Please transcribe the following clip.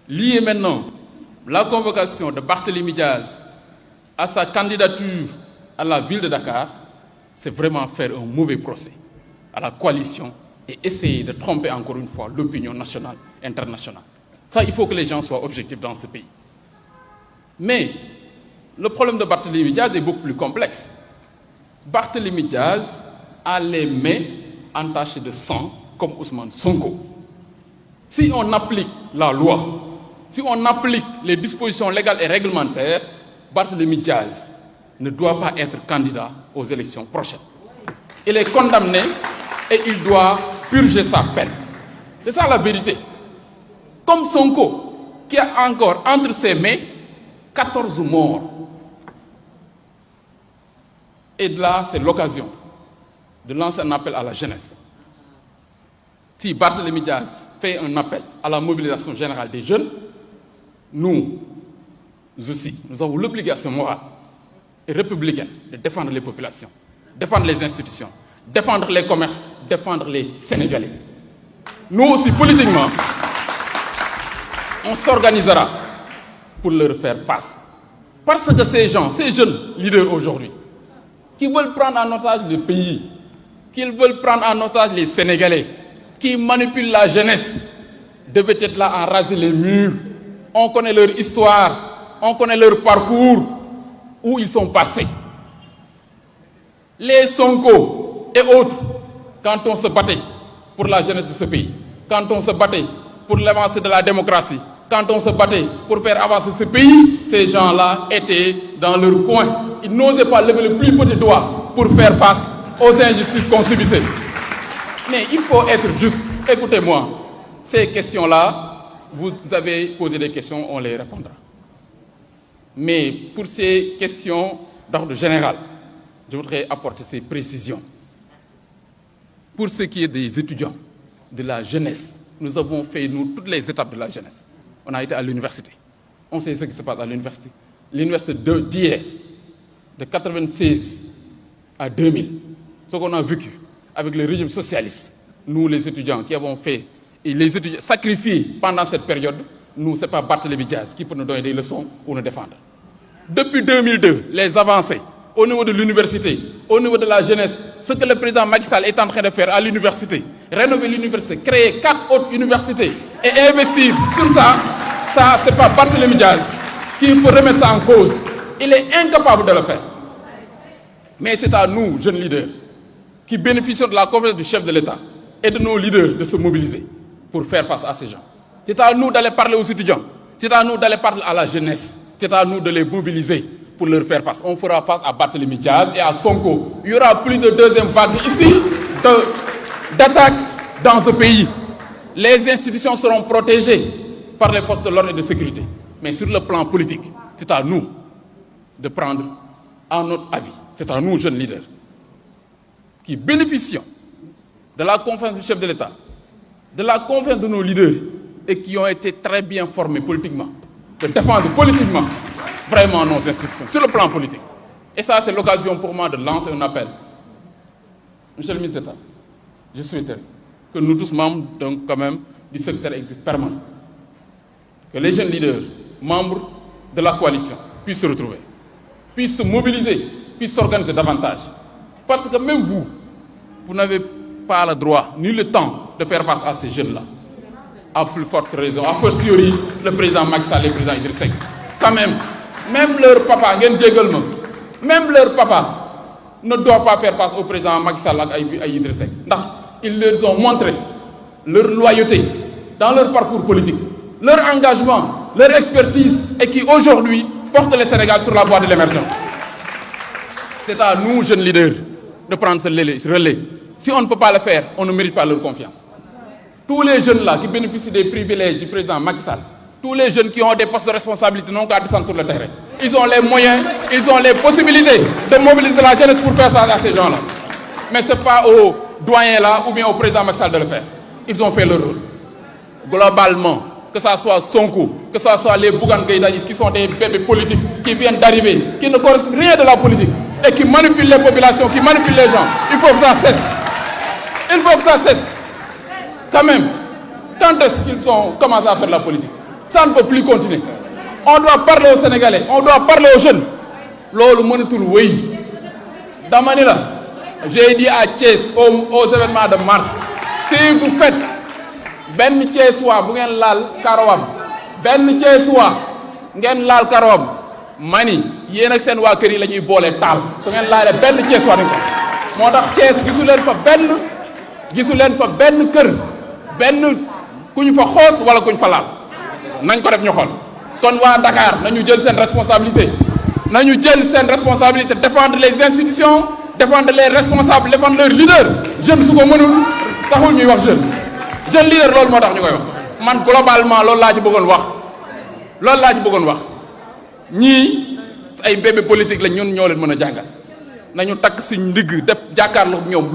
Lier maintenant la convocation de Barthélémy Diaz à sa candidature à la ville de Dakar, c'est vraiment faire un mauvais procès à la coalition et essayer de tromper encore une fois l'opinion nationale et internationale. Ça, il faut que les gens soient objectifs dans ce pays. Mais le problème de Barthélémy Diaz est beaucoup plus complexe. Barthélémy Diaz a les mains entachées de sang comme Ousmane Sonko. Si on applique la loi, si on applique les dispositions légales et réglementaires, Barthélémy Diaz ne doit pas être candidat aux élections prochaines. Il est condamné et il doit purger sa peine. C'est ça la vérité. Comme Sonko, qui a encore entre ses mains 14 morts. Et là, c'est l'occasion de lancer un appel à la jeunesse. Si Barthélémy Diaz fait un appel à la mobilisation générale des jeunes, nous aussi, nous avons l'obligation morale et républicaine de défendre les populations, défendre les institutions, défendre les commerces, défendre les Sénégalais. Nous aussi, politiquement, on s'organisera pour leur faire face. Parce que ces gens, ces jeunes leaders aujourd'hui, qui veulent prendre en otage le pays, qui veulent prendre en otage les Sénégalais, qui manipulent la jeunesse, devaient être là à raser les murs. On connaît leur histoire, on connaît leur parcours, où ils sont passés. Les Sonko et autres, quand on se battait pour la jeunesse de ce pays, quand on se battait pour l'avancée de la démocratie, quand on se battait pour faire avancer ce pays, ces gens-là étaient dans leur coin. Ils n'osaient pas lever le plus petit doigt pour faire face aux injustices qu'on subissait. Mais il faut être juste. Écoutez-moi, ces questions-là, vous avez posé des questions, on les répondra. Mais pour ces questions d'ordre général, je voudrais apporter ces précisions. Pour ce qui est des étudiants, de la jeunesse, nous avons fait, nous, toutes les étapes de la jeunesse. On a été à l'université. On sait ce qui se passe à l'université. L'université d'hier, de 1996 à 2000, ce qu'on a vécu avec le régime socialiste, nous les étudiants qui avons fait, et les étudiants sacrifiés pendant cette période, nous, ce n'est pas Barthélémy Diaz qui peut nous donner des leçons ou nous défendre. Depuis 2002, les avancées au niveau de l'université, au niveau de la jeunesse, ce que le président Macky Sall est en train de faire à l'université, rénover l'université, créer 4 autres universités et investir sur ça, ce n'est pas Barthélémy Diaz qui peut remettre ça en cause. Il est incapable de le faire. Mais c'est à nous, jeunes leaders, qui bénéficions de la confiance du chef de l'État et de nos leaders de se mobiliser pour faire face à ces gens. C'est à nous d'aller parler aux étudiants, c'est à nous d'aller parler à la jeunesse, c'est à nous de les mobiliser pour leur faire face. On fera face à Barthélémy Diaz et à Sonko. Il y aura plus de deuxième vague ici d'attaques dans ce pays. Les institutions seront protégées par les forces de l'ordre et de sécurité. Mais sur le plan politique, c'est à nous de prendre, à notre avis, c'est à nous, jeunes leaders, qui bénéficions de la confiance du chef de l'État, de la confiance de nos leaders et qui ont été très bien formés politiquement, de défendre politiquement vraiment nos institutions, sur le plan politique. Et ça, c'est l'occasion pour moi de lancer un appel. Monsieur le ministre d'État, je souhaiterais que nous tous membres donc, quand même, du secrétaire exécutif permanent, que les jeunes leaders, membres de la coalition, puissent se retrouver, puissent se mobiliser, puissent s'organiser davantage. Parce que même vous n'avez pas le droit ni le temps de faire face à ces jeunes-là. À plus forte raison, a fortiori le président Macky Sall et le président Idriss Seck. Quand même leur papa, même leur papa ne doit pas faire face au président Macky Sall et à Idriss Seck. Ils leur ont montré leur loyauté dans leur parcours politique, leur engagement, leur expertise et qui aujourd'hui portent le Sénégal sur la voie de l'émergence. C'est à nous, jeunes leaders, de prendre ce relais. Si on ne peut pas le faire, on ne mérite pas leur confiance. Tous les jeunes là qui bénéficient des privilèges du président Macky Sall, tous les jeunes qui ont des postes de responsabilité n'ont qu'à descendre sur le terrain. Ils ont les moyens, ils ont les possibilités de mobiliser la jeunesse pour faire face à ces gens-là. Mais ce n'est pas aux doyens là ou bien au président Macky Sall de le faire. Ils ont fait leur rôle. Globalement, que ce soit Sonko, que ce soit les Bougane Gueye Dany qui sont des bébés politiques, qui viennent d'arriver, qui ne connaissent rien de la politique et qui manipulent les populations, qui manipulent les gens. Il faut que ça cesse. Il faut que ça cesse. Quand même, quand est-ce qu'ils ont commencé à faire la politique? ça ne peut plus continuer. On doit parler aux Sénégalais, on doit parler aux jeunes. Loolu mënatul wéy dama ni la j'ai dit à Thiès aux événements de mars, si vous faites benn Thiessois bu ngeen laal karowam benn Thiessois ngeen laal karowam mani yéen ak seen waa kër yi la ñuy boole taal su ngeen laalee benn Thiessois dañ ko moo tax Thiès gisu leen fa benn kër benn ku ñu fa xoos wala ku ñu fa laal nañ ko def ñu xool. kon waa Dakar nañu jël seen responsabilité défendre les institutions défendre les responsables défendre leurs leaders jeune su ko mënul taxul ñuy wax jeune leader loolu moo tax ñu koy wax man globalement loolu laa ci bëggoon wax ñii ay bébé politique la ñun ñoo leen mën a jàngal nañu takk suñ ndigg def jàkkaarloo ñoom